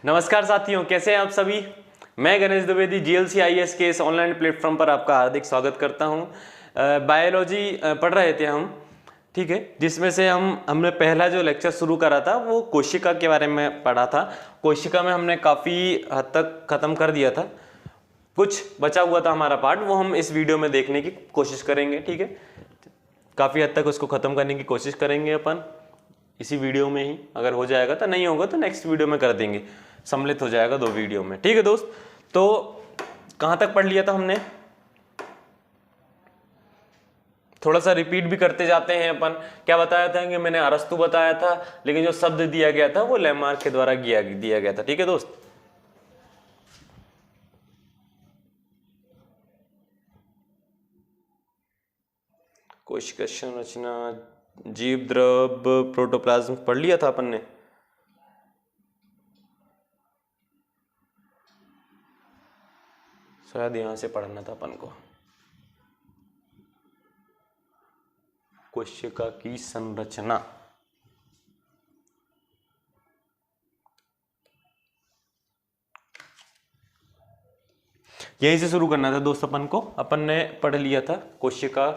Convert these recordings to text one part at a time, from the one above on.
नमस्कार साथियों, कैसे हैं आप सभी। मैं गणेश द्विवेदी जीएलसी आईएएस के इस ऑनलाइन प्लेटफॉर्म पर आपका हार्दिक स्वागत करता हूं। बायोलॉजी पढ़ रहे थे हम, ठीक है, जिसमें से हमने पहला जो लेक्चर शुरू करा था वो कोशिका के बारे में पढ़ा था। कोशिका में हमने काफ़ी हद तक ख़त्म कर दिया था, कुछ बचा हुआ था हमारा पार्ट, वो हम इस वीडियो में देखने की कोशिश करेंगे। ठीक है, काफ़ी हद तक उसको ख़त्म करने की कोशिश करेंगे अपन इसी वीडियो में ही। अगर हो जाएगा तो, नहीं होगा तो नेक्स्ट वीडियो में कर देंगे, सम्मिलित हो जाएगा 2 वीडियो में। ठीक है दोस्त, तो कहाँ तक पढ़ लिया था हमने, थोड़ा सा रिपीट भी करते जाते हैं अपन। क्या बताया था कि मैंने अरस्तु बताया था, लेकिन जो शब्द दिया गया था वो लैमार्क के द्वारा दिया गया था। ठीक है दोस्त, कोशिका संरचना, जीव द्रव, प्रोटोप्लाज्म पढ़ लिया था अपन ने। शायद यहां से पढ़ना था अपन को, कोशिका की संरचना। यहीं से शुरू करना था दोस्त अपन को। अपन ने पढ़ लिया था कोशिका।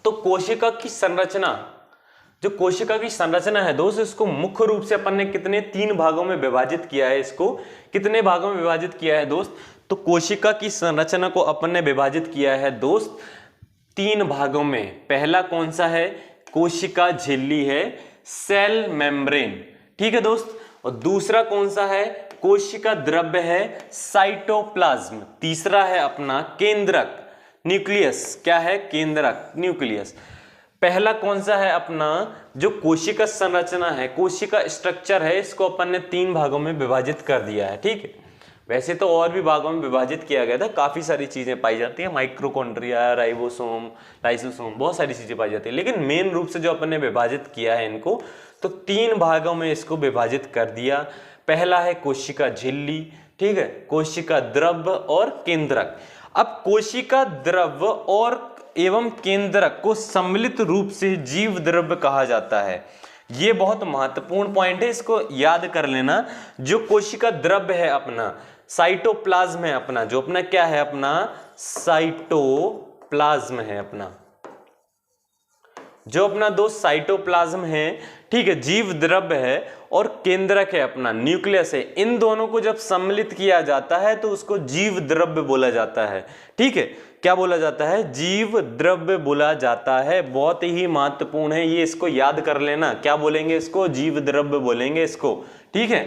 तो कोशिका की संरचना, जो कोशिका की संरचना है दोस्त, इसको मुख्य रूप से अपन ने कितने 3 भागों में विभाजित किया है। इसको कितने भागों में विभाजित किया है दोस्त, तो कोशिका की संरचना को अपन ने विभाजित किया है दोस्त 3 भागों में। पहला कौन सा है, कोशिका झिल्ली है, सेल मेम्ब्रेन। ठीक है दोस्त, और दूसरा कौन सा है, कोशिका द्रव्य है, साइटोप्लाज्म। तीसरा है अपना केंद्रक, न्यूक्लियस। क्या है, केंद्रक, न्यूक्लियस। पहला कौन सा है अपना, जो कोशिका संरचना है, कोशिका स्ट्रक्चर है, इसको अपन ने 3 भागों में विभाजित कर दिया है। ठीक है, वैसे तो और भी भागों में विभाजित किया गया था, काफी सारी चीजें पाई जाती है, माइक्रोकॉन्ड्रिया, राइबोसोम, लाइसोसोम, बहुत सारी चीजें पाई जाती है, लेकिन मेन रूप से जो अपन ने विभाजित किया है इनको, तो 3 भागों में इसको विभाजित कर दिया। पहला है कोशिका झिल्ली, ठीक है, कोशिका द्रव्य और केंद्रक। अब कोशिका द्रव्य और एवं केंद्रक को सम्मिलित रूप से जीव द्रव्य कहा जाता है। ये बहुत महत्वपूर्ण पॉइंट है, इसको याद कर लेना। जो कोशिका द्रव्य है अपना, साइटोप्लाज्म है अपना, जो अपना क्या है अपना, साइटोप्लाज्म है अपना, जो अपना दोस्त साइटोप्लाज्म है, ठीक है, जीव द्रव्य है, और केंद्रक है अपना, न्यूक्लियस है। इन दोनों को जब सम्मिलित किया जाता है तो उसको जीव द्रव्य बोला जाता है। ठीक है, क्या बोला जाता है, जीव द्रव्य बोला जाता है। बहुत ही महत्वपूर्ण है ये, इसको याद कर लेना। क्या बोलेंगे इसको, जीव द्रव्य बोलेंगे इसको। ठीक है,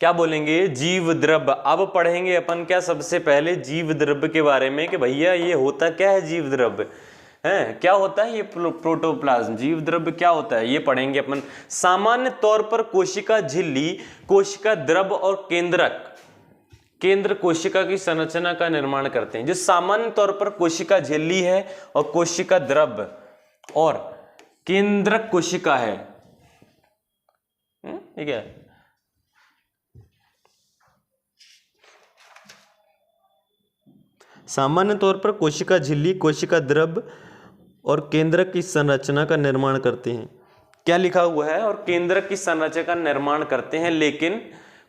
क्या बोलेंगे, जीव द्रव्य। अब पढ़ेंगे अपन क्या, सबसे पहले जीव द्रव्य के बारे में, कि भैया ये होता क्या है जीव द्रव्य है, क्या होता है ये प्रोटोप्लाज्म, जीव द्रव्य क्या होता है, ये पढ़ेंगे अपन। सामान्य तौर पर कोशिका झिल्ली, कोशिका द्रव्य और केंद्रक, केंद्र कोशिका की संरचना का निर्माण करते हैं। जो सामान्य तौर पर कोशिका झिल्ली है और कोशिका द्रव्य और केंद्रक कोशिका है, ठीक है, सामान्य तौर पर कोशिका झिल्ली, कोशिका द्रव्य और केंद्रक की संरचना का निर्माण करते हैं। क्या लिखा हुआ है, और केंद्रक की संरचना का निर्माण करते हैं, लेकिन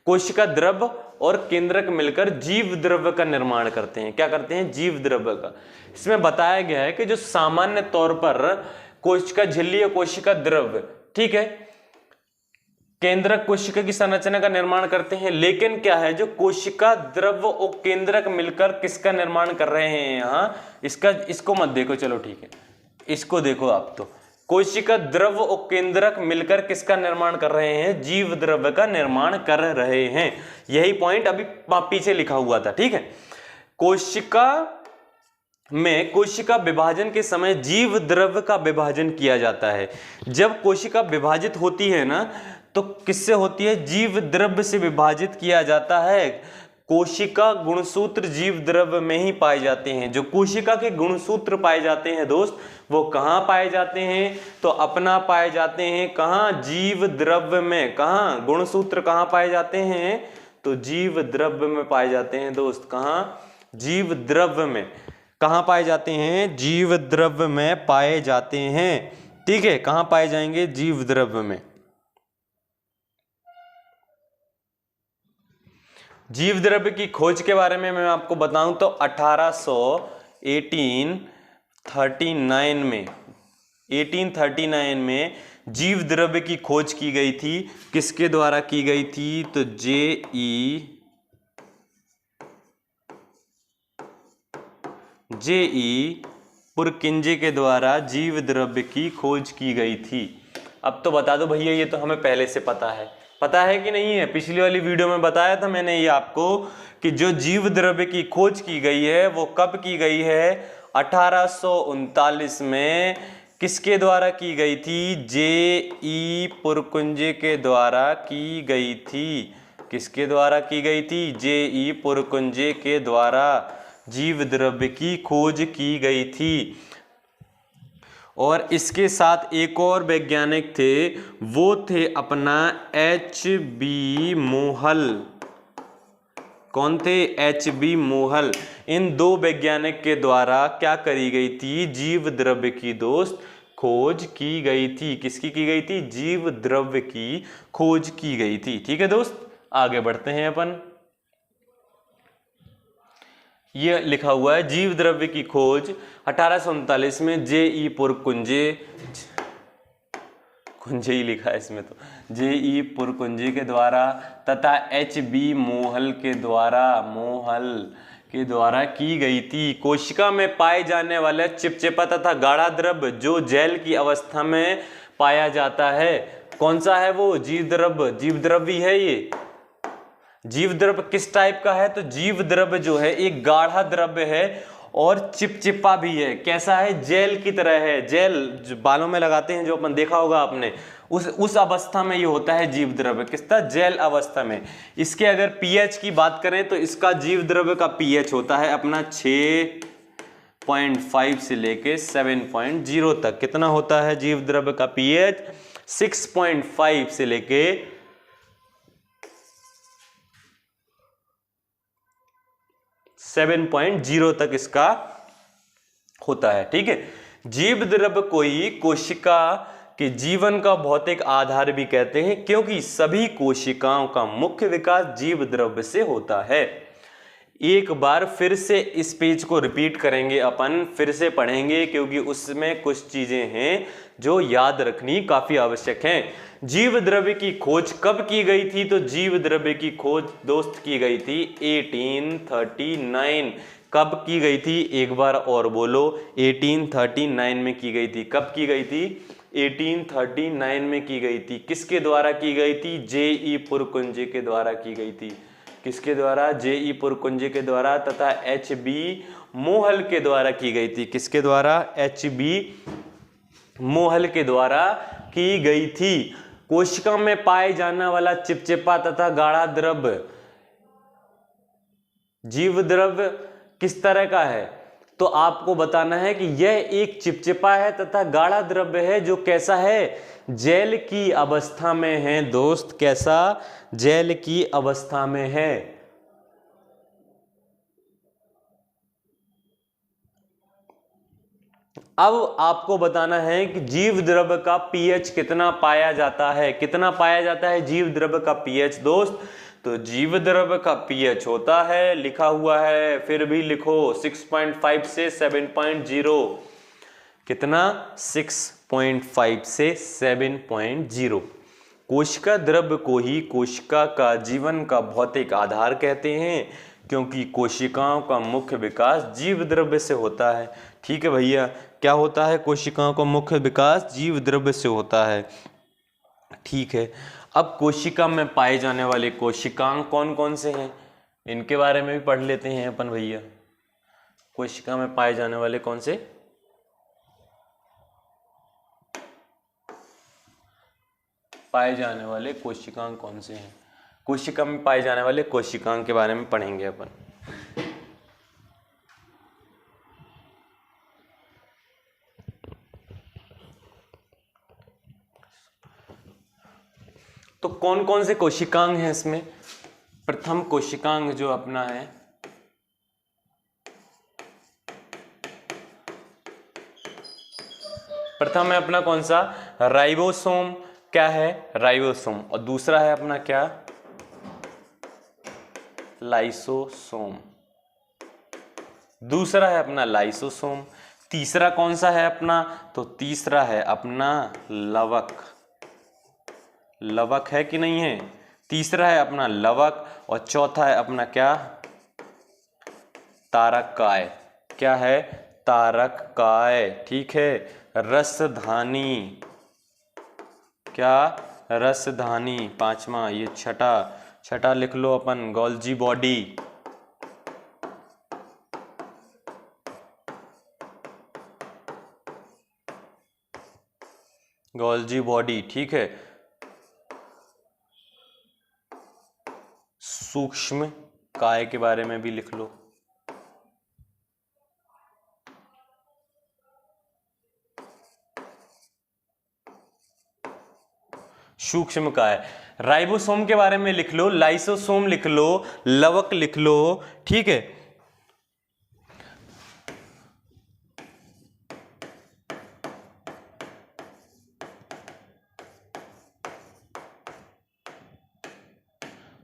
कोशिका द्रव्य और केंद्रक मिलकर जीव द्रव्य का निर्माण करते हैं। क्या करते हैं, जीव द्रव्य का। इसमें बताया गया है कि जो सामान्य तौर पर कोशिका झिल्ली और कोशिका द्रव्य, ठीक है, केंद्रक कोशिका की संरचना का निर्माण करते हैं, लेकिन क्या है, जो कोशिका द्रव्य और केंद्रक मिलकर किसका निर्माण कर रहे हैं यहाँ, इसको मत देखो, चलो ठीक है, इसको देखो आप। तो कोशिका द्रव्य और केंद्रक मिलकर किसका निर्माण कर रहे हैं, जीव द्रव्य का निर्माण कर रहे हैं। यही पॉइंट अभी पीछे लिखा हुआ था। ठीक है, कोशिका में कोशिका विभाजन के समय जीव द्रव्य का विभाजन किया जाता है। जब कोशिका विभाजित होती है ना, तो किससे होती है, जीव द्रव्य से विभाजित किया जाता है। कोशिका गुणसूत्र जीव द्रव्य में ही पाए जाते हैं। जो कोशिका के गुणसूत्र पाए जाते हैं दोस्त, वो कहाँ पाए जाते हैं, तो अपना पाए जाते हैं कहाँ, जीव द्रव्य में। कहाँ, गुणसूत्र कहाँ पाए जाते हैं, तो जीव द्रव्य में पाए जाते हैं दोस्त। कहाँ, जीव द्रव्य में। कहाँ पाए जाते हैं, जीव द्रव्य में पाए जाते हैं। ठीक है, कहाँ पाए जाएंगे, जीव द्रव्य में। जीव द्रव्य की खोज के बारे में मैं आपको बताऊं तो 1839 में जीव द्रव्य की खोज की गई थी। किसके द्वारा की गई थी? तो जे.ई. पुरकिंजे के द्वारा जीव द्रव्य की खोज की गई थी। अब तो बता दो भैया, ये तो हमें पहले से पता है कि नहीं है? पिछली वाली वीडियो में बताया था मैंने ये आपको कि जो जीव द्रव्य की खोज की गई है वो कब की गई है? 1839 में। किसके द्वारा की गई थी? जे.ई. पुरकुंजे के द्वारा की गई थी। किसके द्वारा की गई थी? जे.ई. पुरकुंजे के द्वारा जीव द्रव्य की खोज की गई थी। और इसके साथ एक और वैज्ञानिक थे, वो थे अपना H.B. मोहल। कौन थे? H.B. मोहल। इन दो वैज्ञानिक के द्वारा क्या करी गई थी? जीव द्रव्य की दोस्त खोज की गई थी। किसकी की गई थी? जीव द्रव्य की खोज की गई थी। ठीक है दोस्त, आगे बढ़ते हैं अपन। ये लिखा हुआ है जीव द्रव्य की खोज 1839 में जे.ई. पुरकुंजे, कुंजे ही लिखा है इसमें तो, जे.ई. पुरकुंजे के द्वारा तथा H.B. मोहल के द्वारा की गई थी। कोशिका में पाए जाने वाले चिपचिपा तथा गाढ़ा द्रव्य जो जेल की अवस्था में पाया जाता है, कौन सा है वो? जीव द्रव्य है। ये जीव द्रव्य किस टाइप का है? तो जीव द्रव्य जो है एक गाढ़ा द्रव्य है और चिपचिपा भी है। कैसा है? जेल की तरह है। जेल जो बालों में लगाते हैं, जो अपन देखा होगा आपने, उस अवस्था में ये होता है जीव द्रव्य। किस तरह? जेल अवस्था में। इसके अगर पीएच की बात करें तो इसका जीव द्रव्य का पीएच होता है अपना 6.5 से लेके 7.0 तक। कितना होता है जीव द्रव्य का पीएच? 6.5 से लेके 7.0 तक इसका होता है। ठीक है। जीव द्रव्य को ही कोशिका के जीवन का भौतिक आधार भी कहते हैं, क्योंकि सभी कोशिकाओं का मुख्य विकास जीव द्रव्य से होता है। एक बार फिर से इस पेज को रिपीट करेंगे, अपन फिर से पढ़ेंगे, क्योंकि उसमें कुछ चीजें हैं जो याद रखनी काफी आवश्यक हैं। जीव द्रव्य की खोज कब की गई थी? तो जीव द्रव्य की खोज दोस्त की गई थी 1839। कब की गई थी? एक बार और बोलो। 1839 में की गई थी। कब की गई थी? 1839 में की गई थी। किसके द्वारा की गई थी? जे.ई. पुरकुंजे के द्वारा की गई थी। किसके द्वारा? जे.ई. पुरकुंजे के द्वारा तथा H.B. मोहल के द्वारा की गई थी। किसके द्वारा? H.B. मोहल के द्वारा की गई थी। कोशिका में पाए जाने वाला चिपचिपा तथा गाढ़ा द्रव्य, जीव द्रव्य किस तरह का है? तो आपको बताना है कि यह एक चिपचिपा है तथा गाढ़ा द्रव्य है, जो कैसा है? जेल की अवस्था में है दोस्त। कैसा? जेल की अवस्था में है। अब आपको बताना है कि जीव द्रव्य का पीएच कितना पाया जाता है। कितना पाया जाता है जीव द्रव्य का पीएच दोस्त? तो जीव द्रव्य का पीएच होता है, लिखा हुआ है, फिर भी लिखो, 6.5 से 7.0। कितना? 6.5 से 7.0। कोशिका द्रव्य को ही कोशिका का जीवन का भौतिक आधार कहते हैं, क्योंकि कोशिकाओं का मुख्य विकास जीव द्रव्य से होता है। ठीक है भैया, क्या होता है? कोशिकाओं का मुख्य विकास जीव द्रव्य से होता है। ठीक है। अब कोशिका में पाए जाने वाले कोशिकांग कौन कौन से हैं, इनके बारे में भी पढ़ लेते हैं अपन भैया। कोशिका में पाए जाने वाले कौन से? पाए जाने वाले कोशिकांग कौन से हैं? कोशिका में पाए जाने वाले कोशिकांग के बारे में पढ़ेंगे अपन। तो कौन कौन से कोशिकांग हैं इसमें? प्रथम कोशिकांग जो अपना है, प्रथम है अपना कौन सा? राइबोसोम। क्या है? राइबोसोम। और दूसरा है अपना क्या? लाइसोसोम, दूसरा है अपना लाइसोसोम। तीसरा कौन सा है अपना, तो तीसरा है अपना लवक। लवक है कि नहीं है, तीसरा है अपना लवक और चौथा है अपना क्या, तारककाय। क्या है, तारककाय। ठीक है, रसधानी, क्या, रसधानी। पांचवा, ये छठा लिख लो अपन, गोल्जी बॉडी। गोल्जी बॉडी, ठीक है। सूक्ष्म काय के बारे में भी लिख लो। सूक्ष्म काय। राइबोसोम के बारे में लिख लो, लाइसोसोम लिख लो, लवक लिख लो। ठीक है,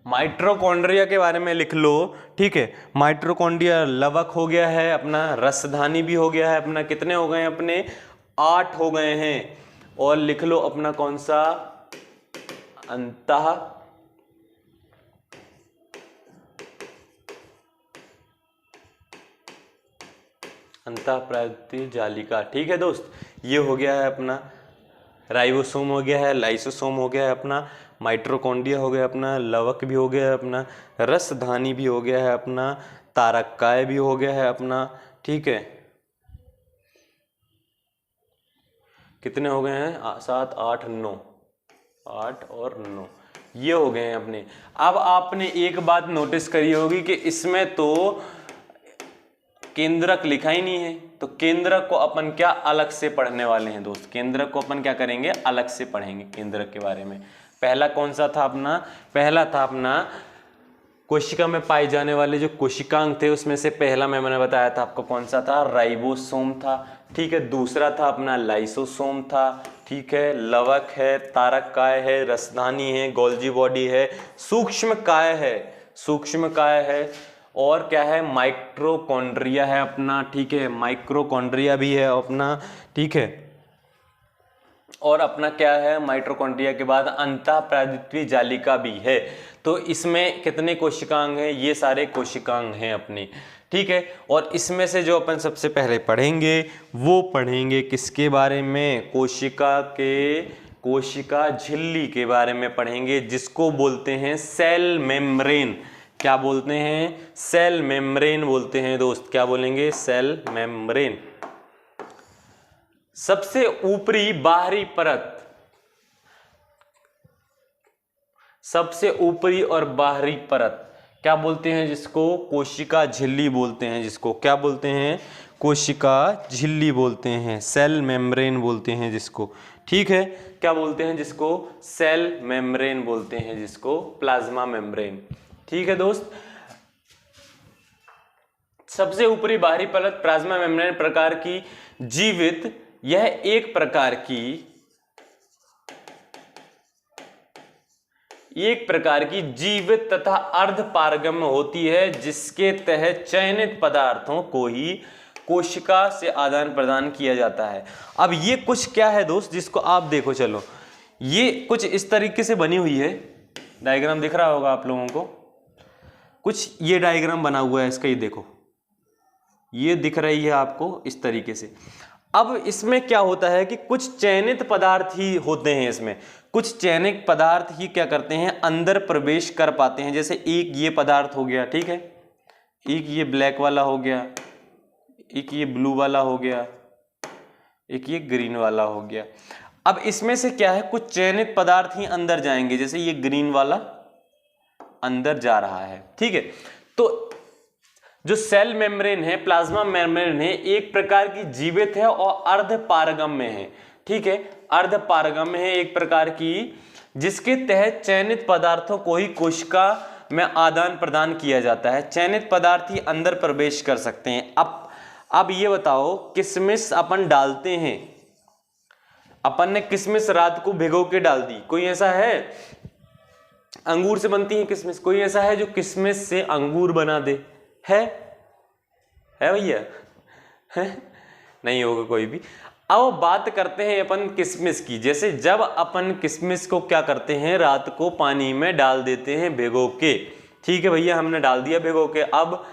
माइटोकॉन्ड्रिया के बारे में लिख लो। ठीक है, माइटोकॉन्ड्रिया लवक हो गया है अपना, रसधानी भी हो गया है अपना। कितने हो गए अपने, 8 हो गए हैं। और लिख लो अपना कौन सा, अंतः अंतःप्राकृतिक जालिका। ठीक है दोस्त, ये हो गया है अपना राइबोसोम, हो गया है लाइसोसोम, हो गया है अपना माइटोकॉन्ड्रिया, हो गया अपना लवक भी हो गया है अपना, रसधानी भी हो गया है अपना, तारककाय भी हो गया है अपना। ठीक है, कितने हो गए हैं, 7 8 9, 8 और 9, ये हो गए हैं अपने। अब आपने एक बात नोटिस करी होगी कि इसमें तो केंद्रक लिखा ही नहीं है, तो केंद्रक को अपन क्या अलग से पढ़ने वाले हैं दोस्त। केंद्रक को अपन क्या करेंगे, अलग से पढ़ेंगे केंद्रक के बारे में। पहला कौन सा था अपना, पहला था अपना कोशिका में पाए जाने वाले जो कोशिकांग थे, उसमें से पहला मैंने बताया था आपको कौन सा था, राइबोसोम था। ठीक है, दूसरा था अपना लाइसोसोम था। ठीक है, लवक है, तारककाय है, रसधानी है, गोल्जी बॉडी है, सूक्ष्म काय है, सूक्ष्म काय है, और क्या है, माइटोकॉन्ड्रिया है अपना। ठीक है, माइटोकॉन्ड्रिया भी है अपना। ठीक है, और अपना क्या है, माइटोकॉन्ड्रिया के बाद अंतःप्राकृतिक जालिका भी है। तो इसमें कितने कोशिकांग हैं, ये सारे कोशिकांग हैं अपने। ठीक है, और इसमें से जो अपन सबसे पहले पढ़ेंगे वो पढ़ेंगे किसके बारे में, कोशिका झिल्ली के बारे में पढ़ेंगे, जिसको बोलते हैं सेल मेम्ब्रेन। क्या बोलते हैं, सेल मेम्ब्रेन बोलते हैं दोस्त। क्या बोलेंगे, सेल मेम्ब्रेन। सबसे ऊपरी बाहरी परत, सबसे ऊपरी और बाहरी परत क्या बोलते हैं, जिसको कोशिका झिल्ली बोलते हैं। जिसको क्या बोलते हैं, कोशिका झिल्ली बोलते हैं, सेल मेम्ब्रेन बोलते हैं जिसको। ठीक है, क्या बोलते हैं जिसको, सेल मेम्ब्रेन बोलते हैं जिसको, प्लाज्मा मेम्ब्रेन। ठीक है दोस्त, सबसे ऊपरी बाहरी परत प्लाज्मा मेम्ब्रेन प्रकार की जीवित, यह एक प्रकार की जीवित तथा अर्धपारगम्य होती है, जिसके तहत चयनित पदार्थों को ही कोशिका से आदान प्रदान किया जाता है। अब ये कुछ क्या है दोस्त, जिसको आप देखो, चलो ये कुछ इस तरीके से बनी हुई है, डायग्राम दिख रहा होगा आप लोगों को, कुछ ये डायग्राम बना हुआ है इसका, ये देखो, ये दिख रही है आपको इस तरीके से। अब इसमें क्या होता है कि कुछ चयनित पदार्थ ही होते हैं, इसमें कुछ चयनित पदार्थ ही क्या करते हैं, अंदर प्रवेश कर पाते हैं। जैसे एक ये पदार्थ हो गया, ठीक है, एक ये ब्लैक वाला हो गया, एक ये ब्लू वाला हो गया, एक ये ग्रीन वाला हो गया। अब इसमें से क्या है, कुछ चयनित पदार्थ ही अंदर जाएंगे, जैसे ये ग्रीन वाला अंदर जा रहा है। ठीक है, तो जो सेल मेम्ब्रेन है, प्लाज्मा मेम्ब्रेन है, एक प्रकार की जीवित है और अर्धपारगम्य है। ठीक है, अर्धपारगम्य है एक प्रकार की, जिसके तहत चयनित पदार्थों को ही कोशिका में आदान प्रदान किया जाता है। चयनित पदार्थ ही अंदर प्रवेश कर सकते हैं। अब ये बताओ, किशमिश अपन डालते हैं, अपन ने किशमिश रात को भिगो के डाल दी, कोई ऐसा है अंगूर से बनती है किशमिश। कोई ऐसा है जो किशमिश से अंगूर बना दे? है भैया? है? नहीं होगा कोई भी। अब बात करते हैं अपन किशमिश की। जैसे जब अपन किशमिश को क्या करते हैं, रात को पानी में डाल देते हैं भिगो के। ठीक है भैया, हमने डाल दिया भिगो के। अब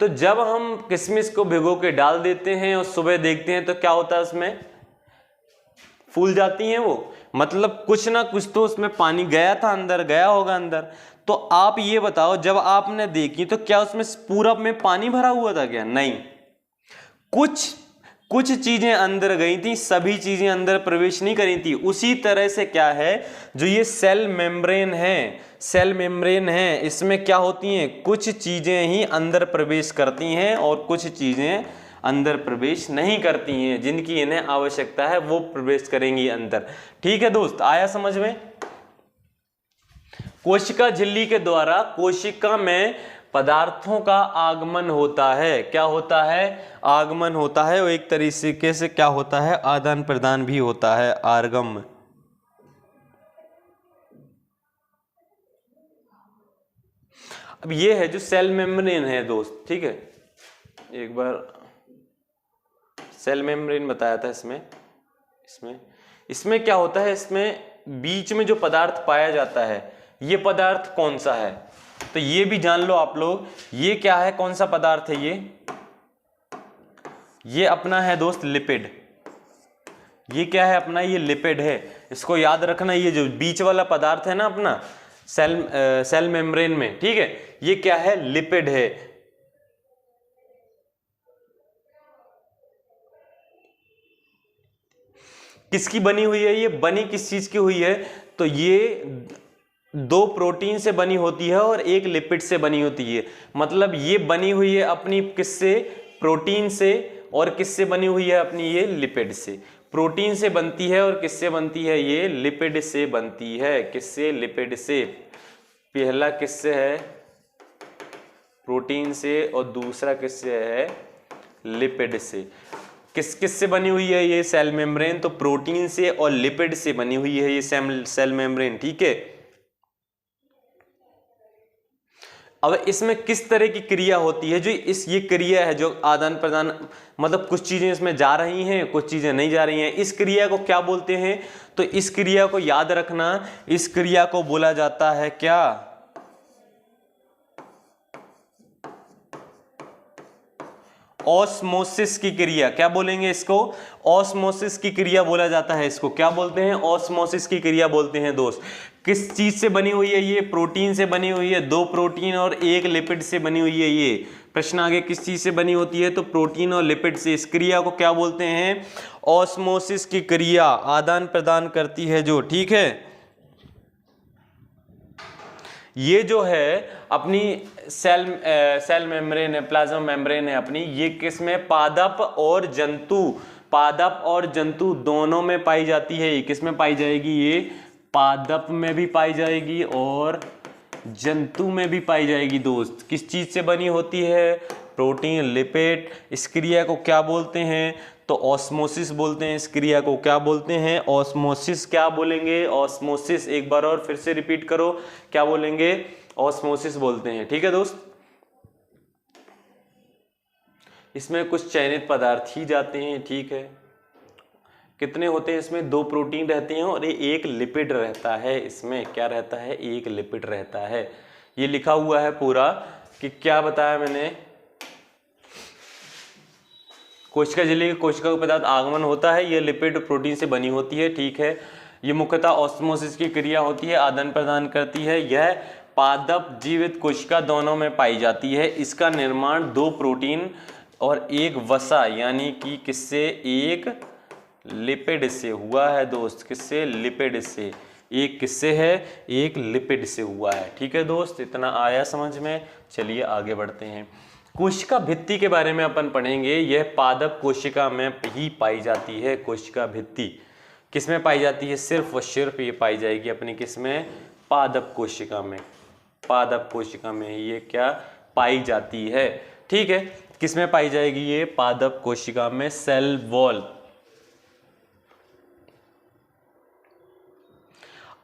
तो जब हम किशमिश को भिगो के डाल देते हैं और सुबह देखते हैं तो क्या होता है, उसमें फूल जाती हैं वो। मतलब कुछ ना कुछ तो उसमें पानी गया था, अंदर गया होगा अंदर। तो आप ये बताओ, जब आपने देखी तो क्या उसमें पूरा में पानी भरा हुआ था क्या? नहीं, कुछ चीजें अंदर गई थी, सभी चीजें अंदर प्रवेश नहीं करी थी। उसी तरह से क्या है, जो ये सेल मेम्ब्रेन है, इसमें क्या होती हैं, कुछ चीजें ही अंदर प्रवेश करती हैं और कुछ चीजें अंदर प्रवेश नहीं करती हैं। जिनकी इन्हें आवश्यकता है वो प्रवेश करेंगी अंदर। ठीक है दोस्त, आया समझ में? कोशिका झिल्ली के द्वारा कोशिका में पदार्थों का आगमन होता है। क्या होता है? आगमन होता है। और एक तरीके से क्या होता है, आदान प्रदान भी होता है, आर्गम। अब ये है जो सेल मेम्ब्रेन है दोस्त। ठीक है, एक बार सेल मेम्ब्रेन बताया था। इसमें क्या होता है, इसमें बीच में जो पदार्थ पाया जाता है, ये पदार्थ कौन सा है? तो ये भी जान लो आप लोग, ये क्या है, कौन सा पदार्थ है ये अपना है दोस्त लिपिड। ये क्या है अपना? ये लिपिड है। इसको याद रखना, ये जो बीच वाला पदार्थ है ना अपना सेल मेम्ब्रेन में, ठीक है, ये क्या है? लिपिड है। किसकी बनी हुई है? ये बनी किस चीज की हुई है? तो ये 2 प्रोटीन से बनी होती है और 1 लिपिड से बनी होती है। मतलब ये बनी हुई है अपनी किससे? प्रोटीन से। और किससे बनी हुई है अपनी? ये लिपिड से। प्रोटीन से बनती है और किससे बनती है? ये लिपिड से बनती है। किससे? लिपिड से। पहला किससे है? प्रोटीन से। और दूसरा किससे है? लिपिड से। किस से बनी हुई है ये सेल मेम्ब्रेन? तो प्रोटीन से और लिपिड से बनी हुई है ये सेल मेम्ब्रेन। ठीक है, अब इसमें किस तरह की क्रिया होती है? जो ये क्रिया है, जो आदान प्रदान, मतलब कुछ चीजें इसमें जा रही हैं, कुछ चीजें नहीं जा रही हैं, इस क्रिया को क्या बोलते हैं? तो इस क्रिया को याद रखना, इस क्रिया को बोला जाता है क्या? ऑस्मोसिस की क्रिया। क्या बोलेंगे इसको? ऑस्मोसिस की क्रिया बोला जाता है इसको। क्या बोलते हैं? ऑस्मोसिस की क्रिया बोलते हैं दोस्त। किस चीज से बनी हुई है ये? प्रोटीन से बनी हुई है। 2 प्रोटीन और 1 लिपिड से बनी हुई है ये। प्रश्न आगे, किस चीज से बनी होती है? तो प्रोटीन और लिपिड से। इस क्रिया को क्या बोलते हैं? ऑस्मोसिस की क्रिया। आदान प्रदान करती है जो। ठीक है, ये जो है अपनी सेल मेम्ब्रेन है, प्लाज्मा मेम्ब्रेन है अपनी, ये किसमें? पादप और जंतु दोनों में पाई जाती है। ये किसमें पाई जाएगी? ये पादप में भी पाई जाएगी और जंतु में भी पाई जाएगी दोस्त। किस चीज से बनी होती है? Protein, lipid. इस क्रिया को क्या बोलते हैं? तो ऑस्मोसिस बोलते हैं। इस क्रिया को क्या बोलते हैं? ऑस्मोसिस। क्या बोलेंगे? ऑस्मोसिस। एक बार और फिर से रिपीट करो, क्या बोलेंगे? ऑस्मोसिस बोलते हैं। ठीक है दोस्त, इसमें कुछ चयनित पदार्थ ही जाते हैं। ठीक है, कितने होते हैं इसमें? 2 प्रोटीन रहते हैं और 1 लिपिड रहता है। इसमें क्या रहता है? 1 लिपिड रहता है। ये लिखा हुआ है पूरा कि क्या बताया मैंने, कोशिका झिल्ली के कोशिका पदार्थ आगमन होता है, यह लिपिड प्रोटीन से बनी होती है। ठीक है, ये मुख्यतः ऑस्मोसिस की क्रिया होती है, आदान प्रदान करती है। यह पादप, जीवित कोशिका दोनों में पाई जाती है। इसका निर्माण 2 प्रोटीन और 1 वसा यानी कि किससे? 1 लिपिड से हुआ है दोस्त। किससे? लिपिड से। एक किससे है? 1 लिपिड से हुआ है। ठीक है दोस्त, इतना आया समझ में? चलिए आगे बढ़ते हैं। कोशिका भित्ति के बारे में अपन पढ़ेंगे। यह पादप कोशिका में ही पाई जाती है। कोशिका भित्ति किस में पाई जाती है? सिर्फ और सिर्फ ये पाई जाएगी अपनी किसमें? पादप कोशिका में। पादप कोशिका में ये क्या पाई जाती है? ठीक है, किस में पाई जाएगी ये? पादप कोशिका में। Cell wall.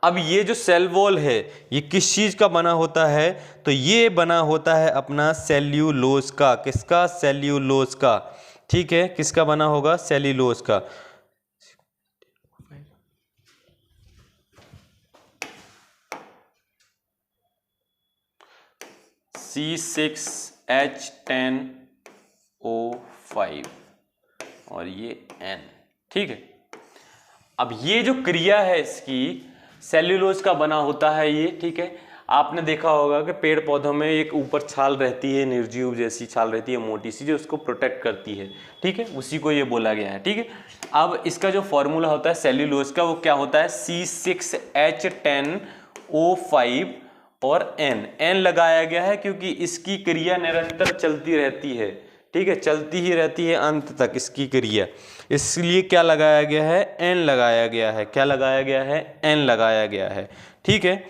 अब ये जो सेल वॉल है ये किस चीज का बना होता है, तो ये बना होता है अपना सेल्यूलोज का। किसका? सेल्यूलोज का। ठीक है, किसका बना होगा? सेल्यूलोज का। C6H10O5 और ये N। ठीक है, अब ये जो क्रिया है इसकी सेल्यूलोज का बना होता है ये। ठीक है, आपने देखा होगा कि पेड़ पौधों में एक ऊपर छाल रहती है, निर्जीव जैसी छाल रहती है मोटी सी, जो उसको प्रोटेक्ट करती है। ठीक है, उसी को ये बोला गया है। ठीक है, अब इसका जो फॉर्मूला होता है सेल्यूलोज का वो क्या होता है? C6H10O5 और N लगाया गया है क्योंकि इसकी क्रिया निरंतर चलती रहती है। ठीक है, चलती ही रहती है अंत तक इसकी क्रिया, इसलिए क्या लगाया गया है? N लगाया गया है। क्या लगाया गया है? N लगाया गया है। ठीक है,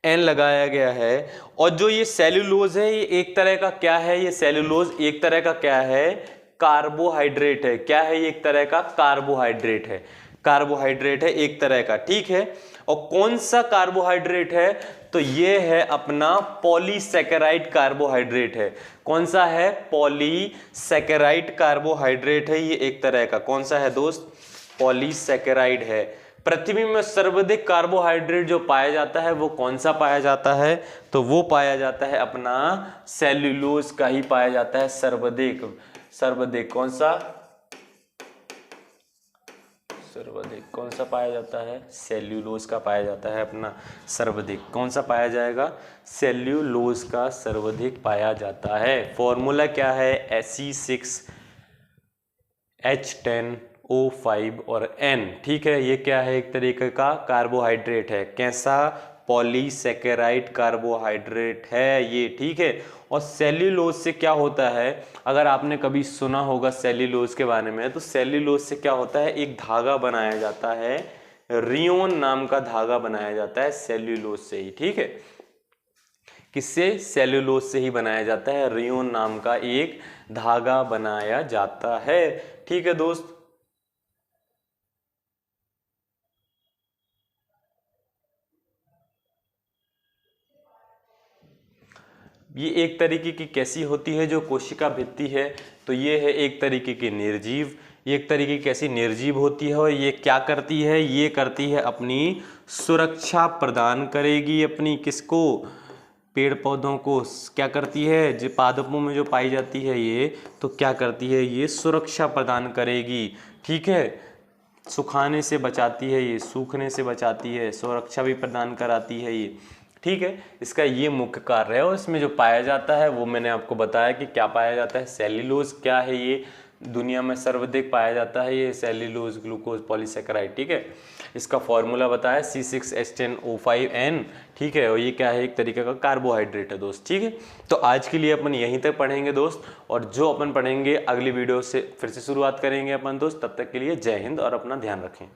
N लगाया गया है। और जो ये सेल्यूलोज है ये एक तरह का क्या है? ये सेल्यूलोज एक तरह का क्या है? कार्बोहाइड्रेट है। क्या है? ये एक तरह का कार्बोहाइड्रेट है। कार्बोहाइड्रेट है एक तरह का। ठीक है, और कौन सा कार्बोहाइड्रेट है? तो ये है अपना पॉलीसैकेराइड कार्बोहाइड्रेट है। कौन सा है? पॉलीसैकेराइड कार्बोहाइड्रेट है ये एक तरह का। कौन सा है दोस्त? पॉलीसैकेराइड है। पृथ्वी में सर्वाधिक कार्बोहाइड्रेट जो पाया जाता है वो कौन सा पाया जाता है? तो वो पाया जाता है अपना सेल्यूलोज का ही पाया जाता है सर्वाधिक। सर्वाधिक कौन सा? सर्वाधिक कौन सा पाया जाता है? सेल्यूलोज का पाया जाता है अपना सर्वाधिक। कौन सा पाया जाएगा? सेल्यूलोज का सर्वाधिक पाया जाता है। फॉर्मूला क्या है? C6H10O5 और N। ठीक है, ये क्या है? एक तरीके का कार्बोहाइड्रेट है। कैसा? पॉलीसैकेराइड कार्बोहाइड्रेट है ये। ठीक है, और सेल्यूलोज से क्या होता है? अगर आपने कभी सुना होगा सेल्यूलोज के बारे में, तो सेल्यूलोज से क्या होता है? एक धागा बनाया जाता है, रियोन नाम का धागा बनाया जाता है सेल्यूलोज से ही। ठीक है, किससे? सेल्यूलोज से ही बनाया जाता है, रियोन नाम का एक धागा बनाया जाता है। ठीक है दोस्त, ये एक तरीके की कैसी होती है जो कोशिका भित्ति है? तो ये है एक तरीके की निर्जीव। ये एक तरीके की कैसी निर्जीव होती है और ये क्या करती है? ये करती है अपनी सुरक्षा प्रदान करेगी अपनी किसको? पेड़ पौधों को। क्या करती है? जो पादपों में जो पाई जाती है ये, तो क्या करती है? ये सुरक्षा प्रदान करेगी। ठीक है, सुखाने से बचाती है ये, सूखने से बचाती है, सुरक्षा भी प्रदान कराती है ये। ठीक है, इसका ये मुख्य कार्य है। और इसमें जो पाया जाता है वो मैंने आपको बताया कि क्या पाया जाता है। सेल्यूलोज क्या है? ये दुनिया में सर्वाधिक पाया जाता है ये सेल्यूलोज ग्लूकोज पॉलीसैकेराइड। ठीक है, इसका फॉर्मूला बताया C6H10O5N। ठीक है, और ये क्या है? एक तरीके का कार्बोहाइड्रेट है दोस्त। ठीक है, तो आज के लिए अपन यहीं तक पढ़ेंगे दोस्त, और जो अपन पढ़ेंगे अगली वीडियो से फिर से शुरुआत करेंगे अपन दोस्त। तब तक के लिए जय हिंद और अपना ध्यान रखें।